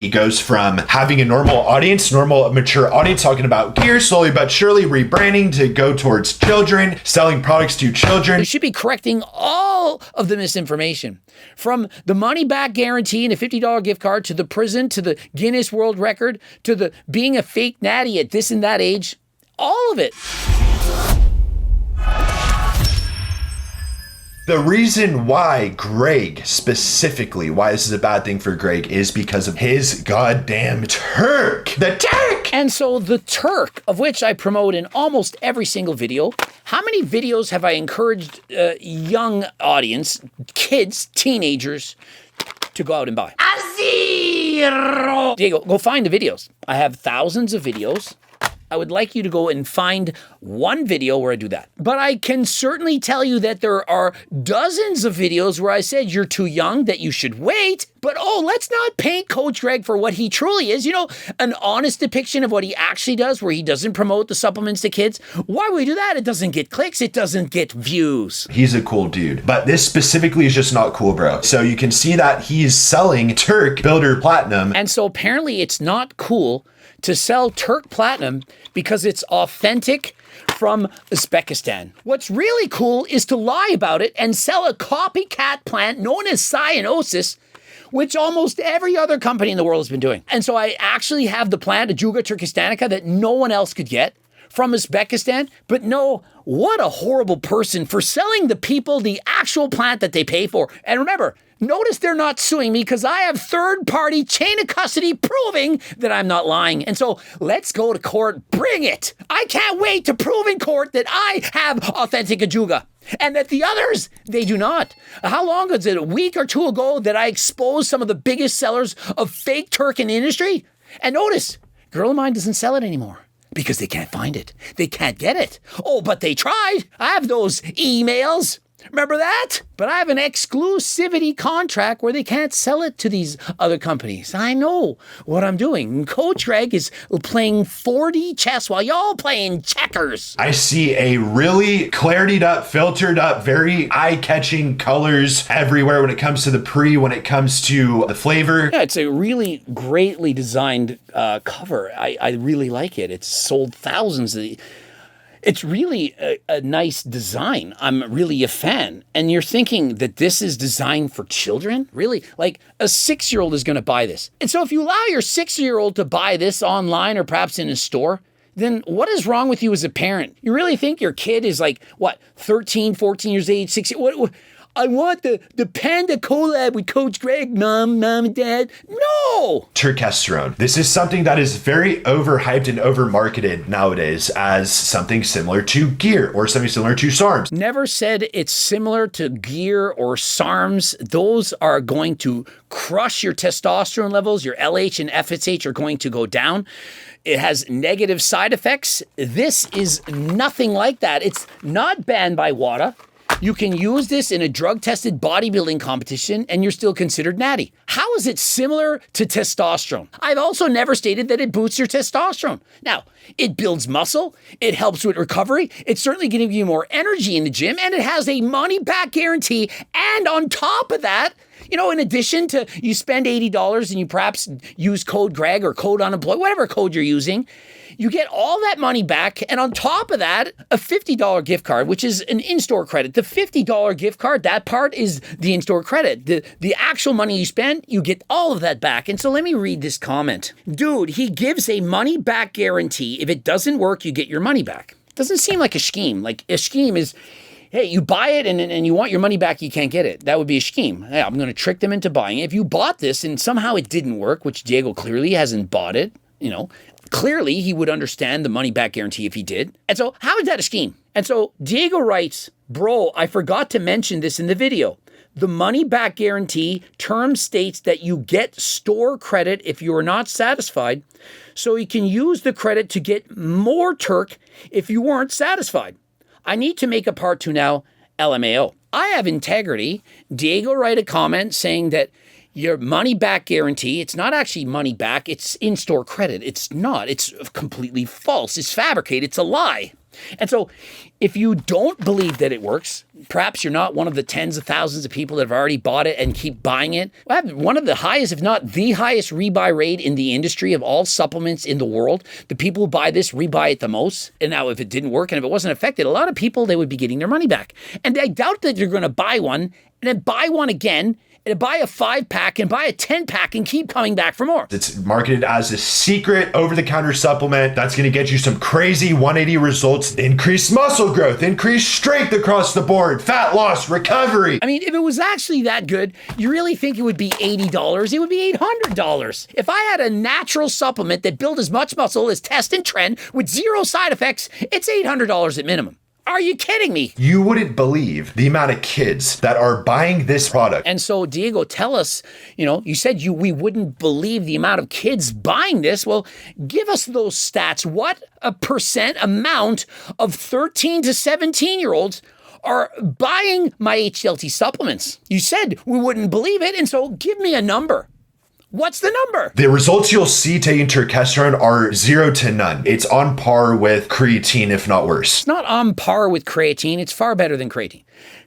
He goes from having a normal mature audience, talking about gear, slowly but surely rebranding to go towards children, selling products to children. They should be correcting all of the misinformation. From the money back guarantee and a $50 gift card to the prison, to the Guinness World Record, to the being a fake natty at this and that age. All of it. The reason why Greg, specifically, why this is a bad thing for Greg, is because of his goddamn Turk. The Turk! And so the Turk, of which I promote in almost every single video, how many videos have I encouraged young audience, kids, teenagers, to go out and buy? A zero! Diego, go find the videos. I have thousands of videos. I would like you to go and find one video where I do that. But I can certainly tell you that there are dozens of videos where I said you're too young, that you should wait. But let's not paint Coach Greg for what he truly is. You know, an honest depiction of what he actually does, where he doesn't promote the supplements to kids. Why would we do that? It doesn't get clicks. It doesn't get views. He's a cool dude. But this specifically is just not cool, bro. So you can see that he's selling Turk Builder Platinum. And so apparently it's not cool to sell Turk Platinum because it's authentic from Uzbekistan. What's really cool is to lie about it and sell a copycat plant known as cyanosis, which almost every other company in the world has been doing. And so I actually have the plant, Ajuga turkestanica, that no one else could get from Uzbekistan. But no, what a horrible person for selling the people the actual plant that they pay for. And remember, notice they're not suing me because I have third-party chain of custody proving that I'm not lying. And so let's go to court. Bring it. I can't wait to prove in court that I have authentic Ajuga and that the others, they do not. How long was it? A week or two ago that I exposed some of the biggest sellers of fake Turk in the industry? And notice, girl of mine doesn't sell it anymore because they can't find it. They can't get it. Oh, but they tried. I have those emails. Remember that? But I have an exclusivity contract where they can't sell it to these other companies. I know what I'm doing. And Coach Greg is playing 4D chess while y'all playing checkers. I see a really clarityed up, filtered up, very eye-catching colors everywhere when it comes to the when it comes to the flavor. Yeah, it's a really greatly designed cover. I really like it. It's sold thousands of these. It's really a nice design. I'm really a fan. And you're thinking that this is designed for children? Really? Like a 6-year-old is going to buy this. And so if you allow your 6-year-old to buy this online or perhaps in a store, then what is wrong with you as a parent? You really think your kid is like, 13, 14 years age, 16? What I want the Panda collab with Coach Greg, mom and dad. No! Turkesterone. This is something that is very overhyped and overmarketed nowadays as something similar to gear or something similar to SARMs. Never said it's similar to gear or SARMs. Those are going to crush your testosterone levels. Your LH and FSH are going to go down. It has negative side effects. This is nothing like that. It's not banned by WADA. You can use this in a drug-tested bodybuilding competition and you're still considered natty. How is it similar to testosterone? I've also never stated that it boosts your testosterone. Now, it builds muscle, it helps with recovery, it's certainly going to give you more energy in the gym, and it has a money-back guarantee. And on top of that, you know, in addition to you spend $80 and you perhaps use code Greg or code unemployed, whatever code you're using, you get all that money back, and on top of that, a $50 gift card, which is an in-store credit. The $50 gift card, that part is the in-store credit. The actual money you spend, you get all of that back. And so let me read this comment. Dude, he gives a money-back guarantee. If it doesn't work, you get your money back. Doesn't seem like a scheme. Like a scheme is, hey, you buy it and you want your money back, you can't get it. That would be a scheme. Hey, I'm going to trick them into buying it. If you bought this and somehow it didn't work, which Diego clearly hasn't bought it, you know, clearly he would understand the money back guarantee if he did. And so how is that a scheme? And so Diego writes, bro, I forgot to mention this in the video. The money back guarantee term states that you get store credit if you are not satisfied. So you can use the credit to get more Turk if you weren't satisfied. I need to make a part 2 now, LMAO. I have integrity. Diego write a comment saying that your money back guarantee. It's not actually money back. It's in-store credit. It's not. It's completely false. It's fabricated. It's a lie. And so if you don't believe that it works, perhaps you're not one of the tens of thousands of people that have already bought it and keep buying it. I have one of the highest, if not the highest rebuy rate in the industry of all supplements in the world. The people who buy this rebuy it the most. And now if it didn't work and if it wasn't affected, a lot of people, they would be getting their money back. And I doubt that you're going to buy one and then buy one again and buy a 5-pack and buy a 10-pack and keep coming back for more. It's marketed as a secret over-the-counter supplement that's going to get you some crazy 180 results, increased muscle growth, increased strength across the board, fat loss, recovery. I mean, if it was actually that good, you really think it would be $80? It would be $800. If I had a natural supplement that built as much muscle as Test and Trend with zero side effects, it's $800 at minimum. Are you kidding me? You wouldn't believe the amount of kids that are buying this product. And so, Diego, tell us, you said we wouldn't believe the amount of kids buying this. Well, give us those stats. What a percent amount of 13 to 17-year-olds are buying my HLT supplements? You said we wouldn't believe it, and so give me a number. What's the number? The results you'll see taking turkesterone are 0 to none. It's on par with creatine, if not worse. It's not on par with creatine. It's far better than creatine.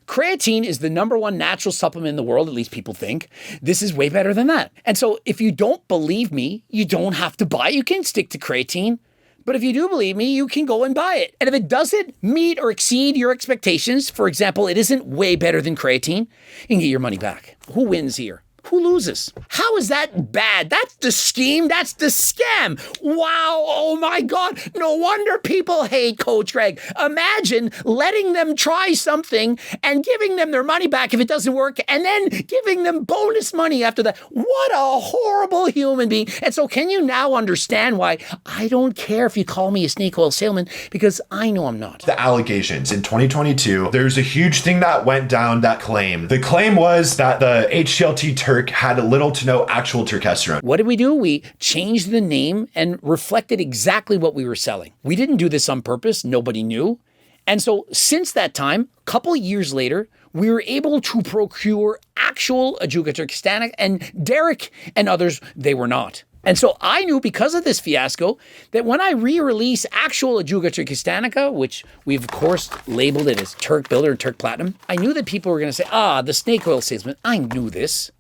Creatine is the number one natural supplement in the world, at least people think. This is way better than that. And so if you don't believe me, you don't have to buy it. You can stick to creatine. But if you do believe me, you can go and buy it. And if it doesn't meet or exceed your expectations, for example, it isn't way better than creatine, you can get your money back. Who wins here? Who loses? How is that bad? That's the scheme. That's the scam. Wow. Oh my God. No wonder people hate Coach Greg. Imagine letting them try something and giving them their money back if it doesn't work and then giving them bonus money after that. What a horrible human being. And so can you now understand why I don't care if you call me a snake oil salesman, because I know I'm not. The allegations in 2022, there's a huge thing that went down, that claim. The claim was that the HLT Turk had little to no actual turkesterone. What did we do? We changed the name and reflected exactly what we were selling. We didn't do this on purpose. Nobody knew. And so since that time, a couple years later, we were able to procure actual Ajuga turkestanica, and Derek and others, they were not. And so I knew because of this fiasco that when I re-release actual Ajuga turkestanica, which we've of course labeled it as Turk Builder and Turk Platinum, I knew that people were going to say, the snake oil salesman. I knew this.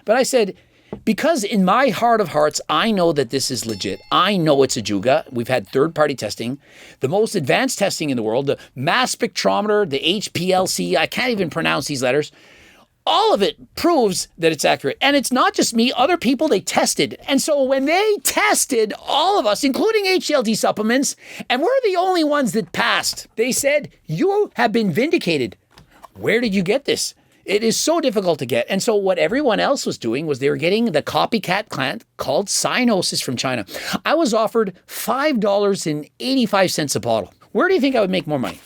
But I said, because in my heart of hearts, I know that this is legit. I know it's Ajuga. We've had third-party testing, the most advanced testing in the world, the mass spectrometer, the HPLC, I can't even pronounce these letters. All of it proves that it's accurate. And it's not just me, other people, they tested. And so when they tested all of us, including HLT supplements, and we're the only ones that passed, they said, you have been vindicated. Where did you get this? It is so difficult to get. And so what everyone else was doing was they were getting the copycat plant called Cyanosis from China. I was offered $5.85 a bottle. Where do you think I would make more money?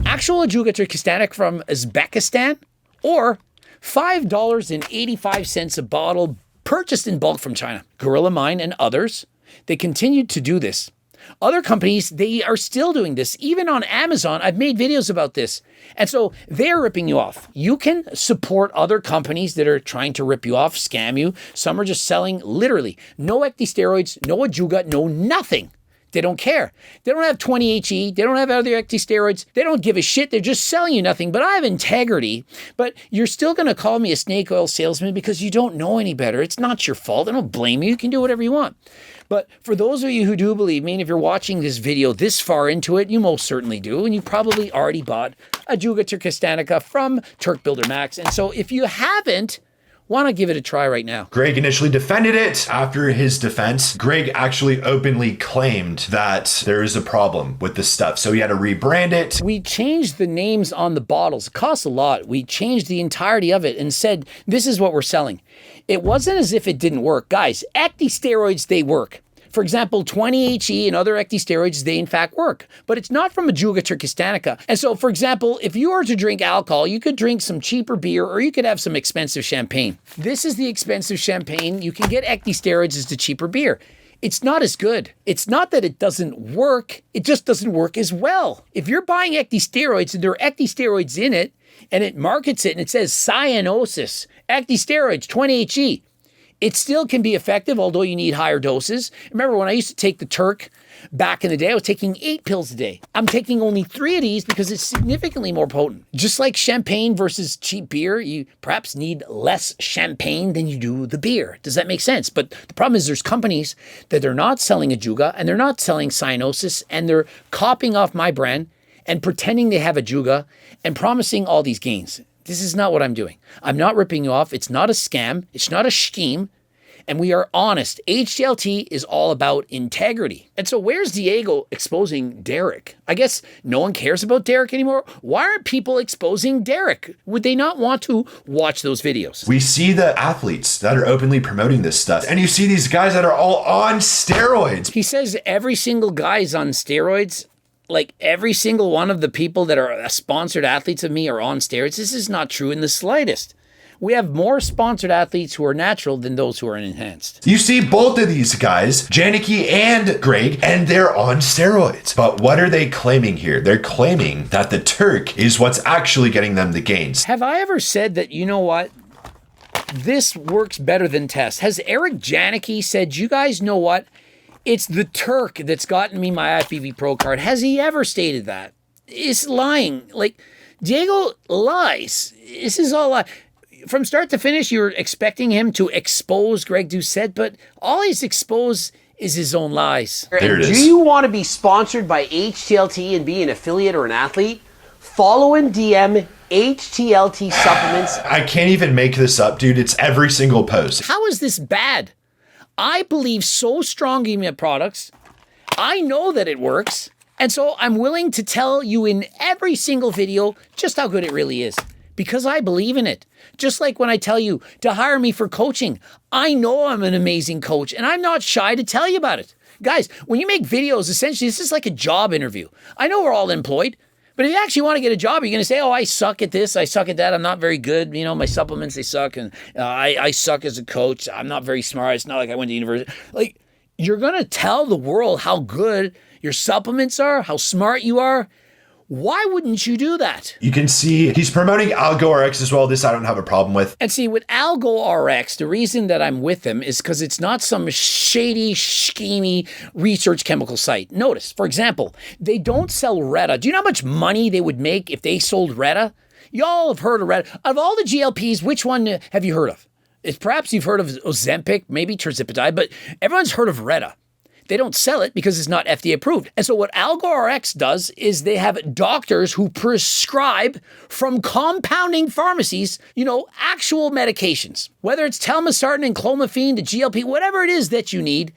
Actual Ajuga turkestanica from Uzbekistan, or $5.85 a bottle purchased in bulk from China? Gorilla Mine and others, they continued to do this. Other companies, they are still doing this. Even on Amazon, I've made videos about this. And so they're ripping you off. You can support other companies that are trying to rip you off, scam you. Some are just selling literally no ectosteroids, no Ajuga, no nothing. They don't care. They don't have 20-HE. They don't have other ectosteroids. They don't give a shit. They're just selling you nothing. But I have integrity. But you're still going to call me a snake oil salesman because you don't know any better. It's not your fault. I don't blame you. You can do whatever you want. But for those of you who do believe me, and if you're watching this video this far into it, you most certainly do. And you probably already bought Ajuga turkestanica from Turk Builder Max. And so if you haven't, why not give it a try right now? Greg initially defended it. After his defense, Greg actually openly claimed that there is a problem with this stuff. So he had to rebrand it. We changed the names on the bottles. It costs a lot. We changed the entirety of it and said, this is what we're selling. It wasn't as if it didn't work. Guys, ectosteroids, they work. For example, 20-HE and other ectosteroids, they in fact work, but it's not from Ajuga turkestanica. And so, for example, if you were to drink alcohol, you could drink some cheaper beer or you could have some expensive champagne. This is the expensive champagne. You can get ectosteroids as the cheaper beer. It's not as good. It's not that it doesn't work. It just doesn't work as well. If you're buying ectosteroids and there are ectosteroids in it, and it markets it and it says cyanosis, actisteroids, 20-HE. It still can be effective, although you need higher doses. Remember when I used to take the Turk back in the day, I was taking 8 pills a day. I'm taking only 3 of these because it's significantly more potent. Just like champagne versus cheap beer, you perhaps need less champagne than you do the beer. Does that make sense? But the problem is there's companies that they're not selling Ajuga and they're not selling cyanosis and they're copying off my brand and pretending they have Ajuga and promising all these gains. This is not what I'm doing. I'm not ripping you off. It's not a scam. It's not a scheme. And we are honest. HTLT is all about integrity. And so where's Diego exposing Derek? I guess no one cares about Derek anymore. Why aren't people exposing Derek? Would they not want to watch those videos? We see the athletes that are openly promoting this stuff. And you see these guys that are all on steroids. He says every single guy is on steroids. Like every single one of the people that are sponsored athletes of me are on steroids. This is not true in the slightest. We have more sponsored athletes who are natural than those who are enhanced. You see both of these guys, Janicki and Greg, and they're on steroids. But what are they claiming here? They're claiming that the Turk is what's actually getting them the gains. Have I ever said that, you know what? This works better than test. Has Eric Janicki said, you guys know what? It's the Turk that's gotten me my IFBB Pro card. Has he ever stated that? It's lying. Like, Diego lies. This is all lie. From start to finish, you're expecting him to expose Greg Doucette, but all he's exposed is his own lies. There it is. Do you want to be sponsored by HTLT and be an affiliate or an athlete? Follow and DM HTLT supplements. I can't even make this up, dude. It's every single post. How is this bad? I believe so strongly in my products. I know that it works. And so I'm willing to tell you in every single video just how good it really is. Because I believe in it. Just like when I tell you to hire me for coaching, I know I'm an amazing coach and I'm not shy to tell you about it. Guys, when you make videos, essentially, this is like a job interview. I know we're all employed, but if you actually want to get a job, you're going to say, oh, I suck at this, I suck at that, I'm not very good, you know, my supplements, they suck, and I suck as a coach, I'm not very smart, it's not like I went to university. Like, you're going to tell the world how good your supplements are, how smart you are. Why wouldn't you do that? You can see he's promoting ALGO RX as well. This I don't have a problem with. And see, with ALGO RX, the reason that I'm with them is because it's not some shady, schemy research chemical site. Notice, for example, they don't sell Retta. Do you know how much money they would make if they sold Retta? Y'all have heard of Retta. Out of all the GLPs, which one have you heard of? It's perhaps you've heard of Ozempic, maybe tirzepatide, but everyone's heard of Retta. They don't sell it because it's not FDA approved. And so what ALGO RX does is they have doctors who prescribe from compounding pharmacies, you know, actual medications. Whether it's telmisartan and clomiphene, the GLP, whatever it is that you need,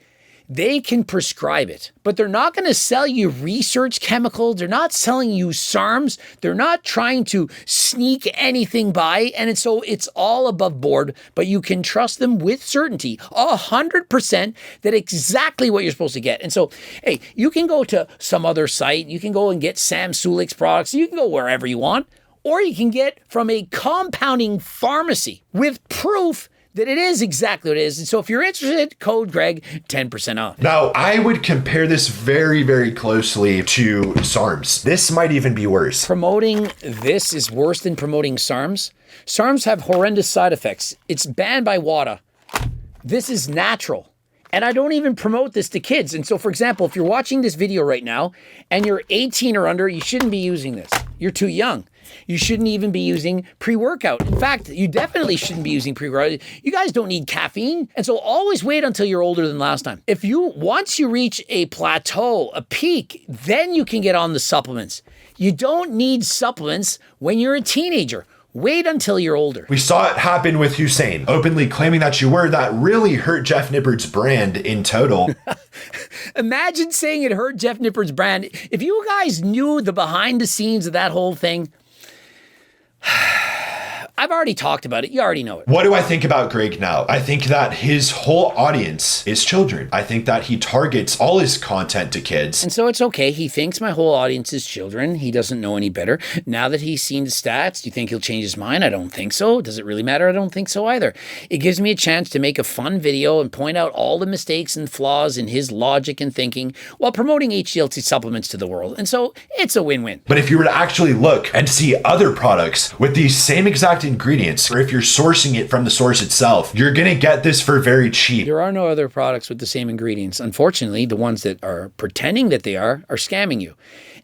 they can prescribe it. But they're not going to sell you research chemicals. They're not selling you SARMs. They're not trying to sneak anything by. And so it's all above board, but you can trust them with certainty, 100% that exactly what you're supposed to get. And so, hey, you can go to some other site. You can go and get Sam Sulik's products. You can go wherever you want, or you can get from a compounding pharmacy with proof that it is exactly what it is. And so if you're interested, code Greg, 10% off. Now, I would compare this very, very closely to SARMs. This might even be worse. Promoting this is worse than promoting SARMs. SARMs have horrendous side effects. It's banned by WADA. This is natural. And I don't even promote this to kids. And so, for example, if you're watching this video right now and you're 18 or under, you shouldn't be using this. You're too young. You shouldn't even be using pre-workout. In fact, you definitely shouldn't be using pre-workout. You guys don't need caffeine. And so always wait until you're older than last time. Once you reach a plateau, a peak, then you can get on the supplements. You don't need supplements when you're a teenager. Wait until you're older. We saw it happen with Hussein, openly claiming that you were. That really hurt Jeff Nippard's brand in total. Imagine saying it hurt Jeff Nippard's brand. If you guys knew the behind the scenes of that whole thing, I've already talked about it. You already know it. What do I think about Greg now? I think that his whole audience is children. I think that he targets all his content to kids. And so it's okay. He thinks my whole audience is children. He doesn't know any better. Now that he's seen the stats, do you think he'll change his mind? I don't think so. Does it really matter? I don't think so either. It gives me a chance to make a fun video and point out all the mistakes and flaws in his logic and thinking while promoting HDLT supplements to the world. And so it's a win-win. But if you were to actually look and see other products with these same exact ingredients, or if you're sourcing it from the source itself, you're going to get this for very cheap. There are no other products with the same ingredients. Unfortunately, the ones that are pretending that they are scamming you.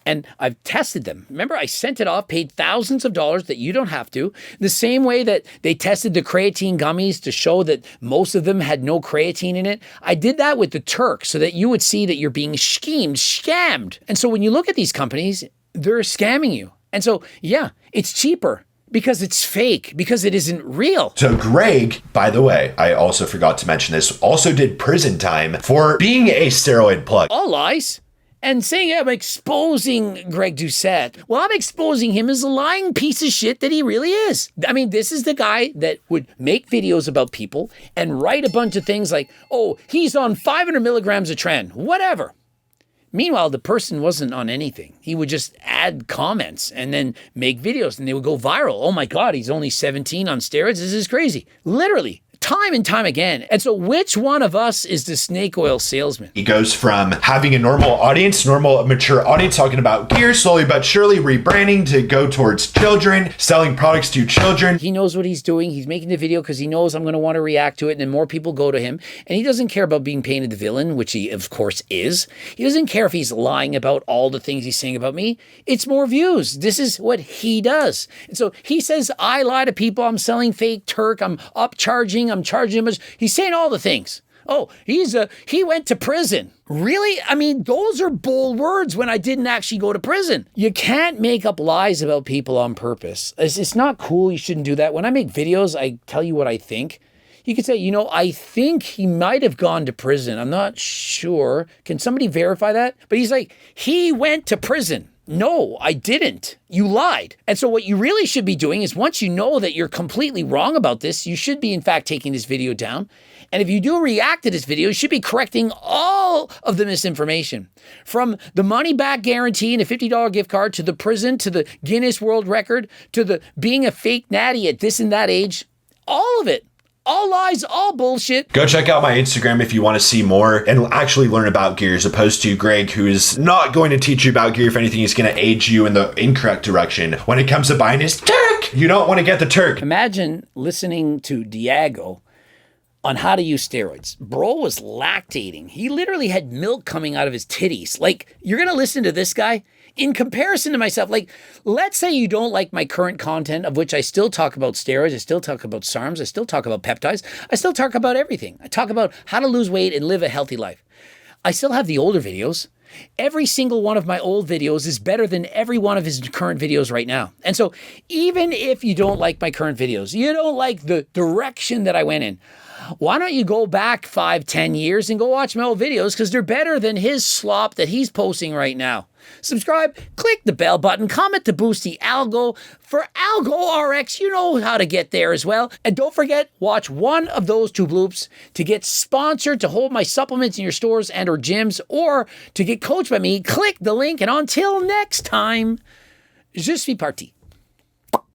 And I've tested them. Remember, I sent it off, paid thousands of dollars that you don't have to. The same way that they tested the creatine gummies to show that most of them had no creatine in it. I did that with the Turk so that you would see that you're being scammed. And so when you look at these companies, they're scamming you. And so, yeah, it's cheaper. Because it's fake, because it isn't real. So Greg, by the way, I also forgot to mention this, also did prison time for being a steroid plug. All lies. And saying I'm exposing Greg Doucette. Well, I'm exposing him as a lying piece of shit that he really is. I mean, this is the guy that would make videos about people and write a bunch of things like, oh, he's on 500 milligrams of tren, whatever. Meanwhile, the person wasn't on anything. He would just add comments and then make videos and they would go viral. Oh my God, he's only 17 on steroids. This is crazy. Literally. Time and time again. And so which one of us is the snake oil salesman? He goes from having a normal audience, normal mature audience, talking about gear, slowly but surely rebranding to go towards children, selling products to children. He knows what he's doing. He's making the video because he knows I'm going to want to react to it and then more people go to him. And he doesn't care about being painted the villain, which he of course is. He doesn't care if he's lying about all the things he's saying about me. It's more views. This is what he does. And so he says, I lie to people. I'm selling fake Turk. I'm upcharging. I'm charging him. He's saying all the things. Oh, he went to prison. Really? I mean, those are bold words when I didn't actually go to prison. You can't make up lies about people on purpose. It's not cool. You shouldn't do that. When I make videos, I tell you what I think. You could say, I think he might have gone to prison. I'm not sure. Can somebody verify that? But he's like, he went to prison. No, I didn't. You lied. And so what you really should be doing is once you know that you're completely wrong about this, you should be in fact taking this video down. And if you do react to this video, you should be correcting all of the misinformation. From the money back guarantee and a $50 gift card to the prison, to the Guinness World Record, to the being a fake natty at this and that age, all of it. All lies, all bullshit. Go check out my Instagram if you want to see more and actually learn about gear as opposed to Greg, who is not going to teach you about gear. If anything, he's going to aid you in the incorrect direction when it comes to buying his Turk. You don't want to get the Turk. Imagine listening to Diego on how to use steroids. Bro was lactating. He literally had milk coming out of his titties. Like, you're going to listen to this guy? In comparison to myself, like, let's say you don't like my current content, of which I still talk about steroids, I still talk about SARMs, I still talk about peptides, I still talk about everything. I talk about how to lose weight and live a healthy life. I still have the older videos. Every single one of my old videos is better than every one of his current videos right now. And so even if you don't like my current videos, you don't like the direction that I went in, why don't you go back 5-10 years and go watch my old videos because they're better than his slop that he's posting right now. Subscribe, click the bell button, comment to boost the algo. For ALGO RX, you know how to get there as well. And don't forget, watch one of those two bloops to get sponsored, to hold my supplements in your stores and or gyms, or to get coached by me. Click the link, and until next time, je suis parti.